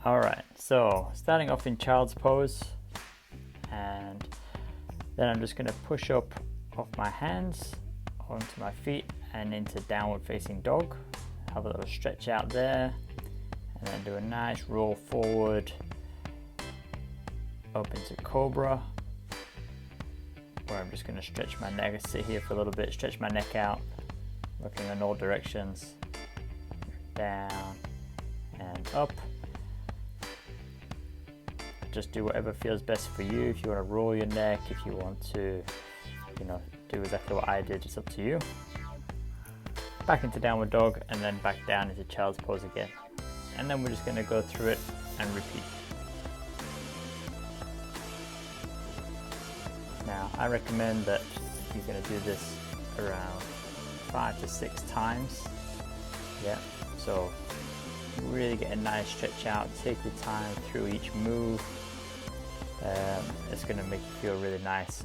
Alright, so starting off in child's pose, and then I'm just going to push up off my hands onto my feet and into downward facing dog. Have a little stretch out there, and then do a nice roll forward up into cobra, where I'm just going to stretch my neck, sit here for a little bit, stretch my neck out, looking in all directions, down and up. Just do whatever feels best for you. If you want to roll your neck, if you want to, do exactly what I did, it's up to you. Back into downward dog, and then back down into child's pose again. And then we're just going to go through it and repeat. Now, I recommend that you're going to do this around 5 to 6 times. Yeah, so really get a nice stretch out, take your time through each move. It's going to make you feel really nice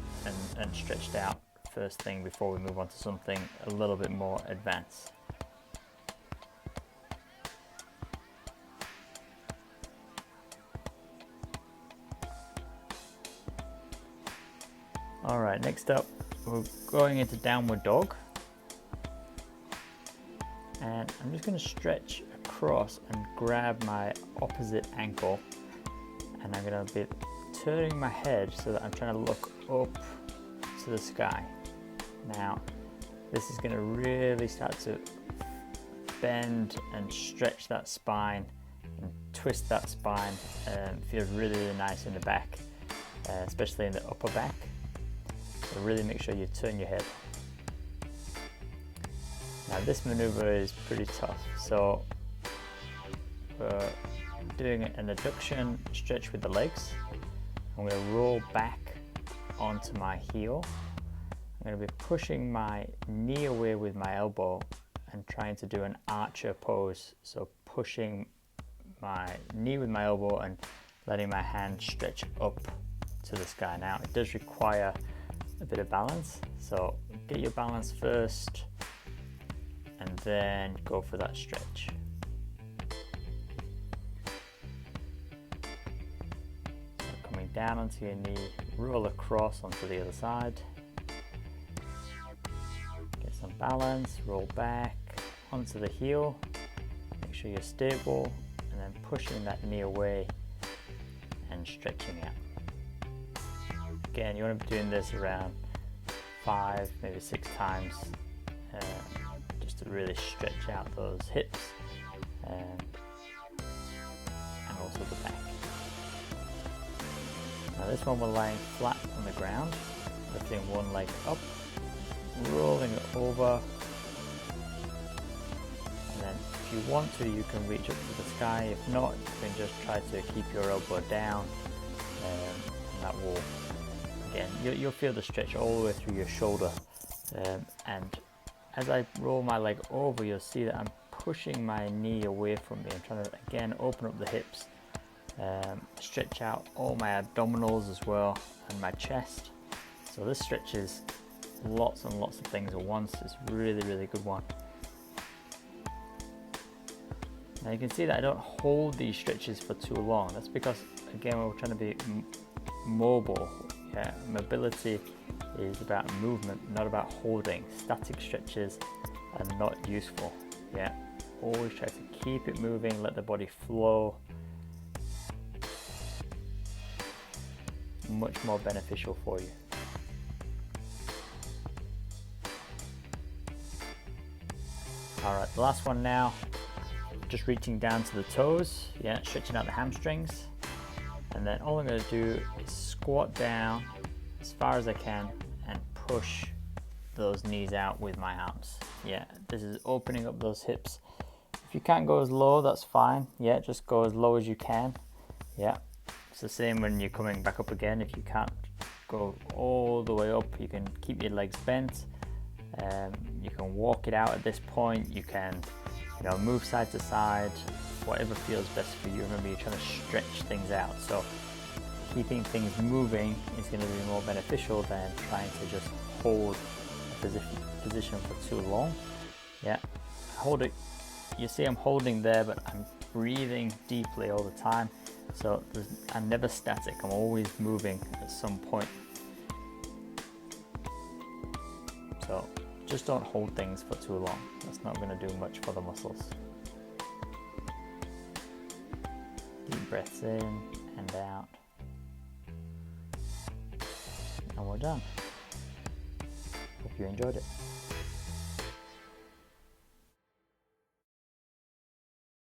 and stretched out first thing before we move on to something a little bit more advanced. Alright, next up we're going into downward dog, and I'm just going to stretch across and grab my opposite ankle, and I'm going to be turning my head so that I'm trying to look up to the sky. Now this is going to really start to bend and stretch that spine and twist that spine, and feels really, really nice in the back, especially in the upper back. So really make sure you turn your head. Now this maneuver is pretty tough, so we're doing an adduction stretch with the legs. I'm going to roll back onto my heel. I'm going to be pushing my knee away with my elbow and trying to do an archer pose. So pushing my knee with my elbow and letting my hand stretch up to the sky. Now it does require a bit of balance, so get your balance first and then go for that stretch. Down onto your knee, roll across onto the other side, get some balance, roll back onto the heel, make sure you're stable, and then pushing that knee away and stretching out. Again, you want to be doing this around 5, maybe 6 times, just to really stretch out those hips and also the back. Now this one we're lying flat on the ground, lifting one leg up, rolling it over, and then if you want to, you can reach up to the sky. If not, you can just try to keep your elbow down, and that will, again, you'll feel the stretch all the way through your shoulder. And as I roll my leg over, you'll see that I'm pushing my knee away from me. I'm trying to, again, open up the hips. Stretch out all my abdominals as well, and my chest. So this stretches lots and lots of things at once. It's really, really good one. Now you can see that I don't hold these stretches for too long. That's because, again, we're trying to be mobile. Yeah, mobility is about movement, not about holding. Static stretches are not useful. Yeah, always try to keep it moving, let the body flow. Much more beneficial for you. Alright, the last one now, just reaching down to the toes, yeah, stretching out the hamstrings, and then all I'm going to do is squat down as far as I can and push those knees out with my arms. Yeah, this is opening up those hips. If you can't go as low, that's fine. Yeah, just go as low as you can. Yeah. It's the same when you're coming back up again. If you can't go all the way up, you can keep your legs bent. You can walk it out at this point. You can, move side to side, whatever feels best for you. Remember, you're trying to stretch things out. So keeping things moving is going to be more beneficial than trying to just hold a position for too long. Yeah, hold it. You see I'm holding there, but I'm breathing deeply all the time. So I'm never static, I'm always moving at some point. So just don't hold things for too long. That's not going to do much for the muscles. Deep breaths in and out. And we're done. Hope you enjoyed it.